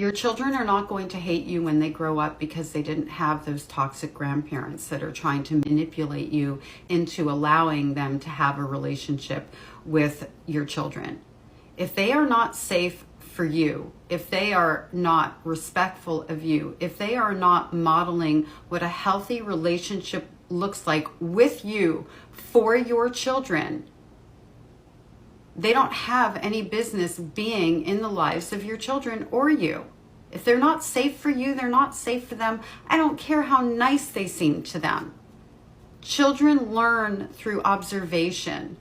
Your children are not going to hate you when they grow up because they didn't have those toxic grandparents that are trying to manipulate you into allowing them to have a relationship with your children. If they are not safe for you, if they are not respectful of you, if they are not modeling what a healthy relationship looks like with you for your children, they don't have any business being in the lives of your children or you. If they're not safe for you, they're not safe for them. I don't care how nice they seem to them. Children learn through observation,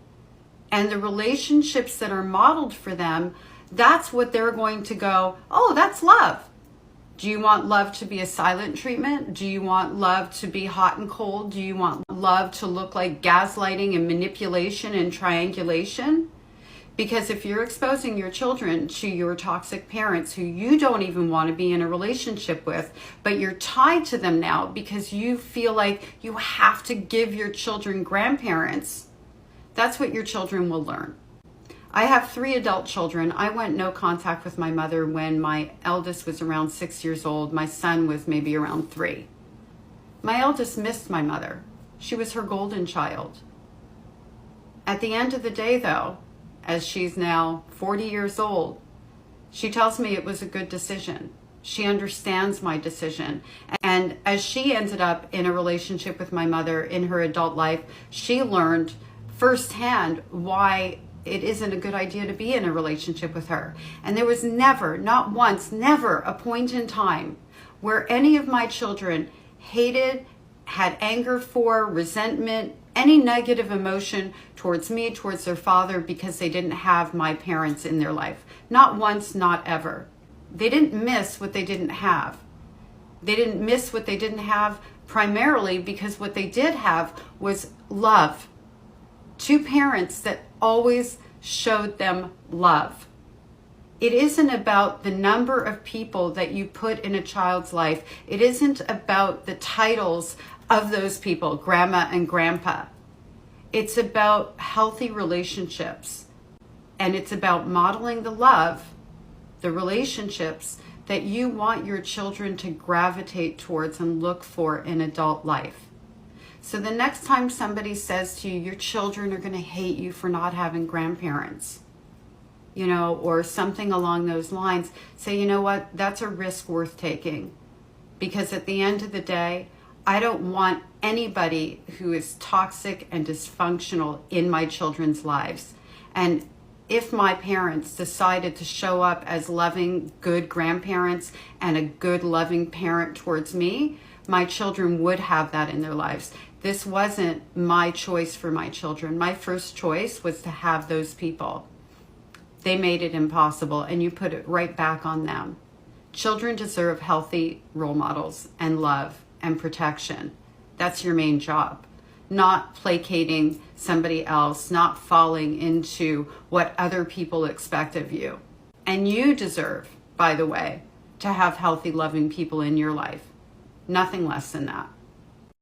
and the relationships that are modeled for them, that's what they're going to go, oh, that's love. Do you want love to be a silent treatment? Do you want love to be hot and cold? Do you want love to look like gaslighting and manipulation and triangulation? Because if you're exposing your children to your toxic parents who you don't even want to be in a relationship with, but you're tied to them now because you feel like you have to give your children grandparents, that's what your children will learn. I have 3 adult children. I went no contact with my mother when my eldest was around 6 years old. My son was maybe around 3. My eldest missed my mother. She was her golden child. At the end of the day, though, as she's now 40 years old, she tells me it was a good decision. She understands my decision. And as she ended up in a relationship with my mother in her adult life, she learned firsthand why it isn't a good idea to be in a relationship with her. And there was never, not once, never a point in time where any of my children hated, had anger for, resentment, any negative emotion towards me, towards their father, because they didn't have my parents in their life. Not once, not ever. They didn't miss what they didn't have. They didn't miss what they didn't have primarily because what they did have was love. 2 parents that always showed them love. It isn't about the number of people that you put in a child's life. It isn't about the titles of those people, grandma and grandpa. It's about healthy relationships. And it's about modeling the love, the relationships that you want your children to gravitate towards and look for in adult life. So the next time somebody says to you, your children are going to hate you for not having grandparents, or something along those lines, say, you know what, that's a risk worth taking. Because at the end of the day, I don't want anybody who is toxic and dysfunctional in my children's lives. And if my parents decided to show up as loving, good grandparents and a good, loving parent towards me, my children would have that in their lives. This wasn't my choice for my children. My first choice was to have those people. They made it impossible, and you put it right back on them. Children deserve healthy role models and love and protection. That's your main job. Not placating somebody else, not falling into what other people expect of you. And you deserve, by the way, to have healthy, loving people in your life. Nothing less than that.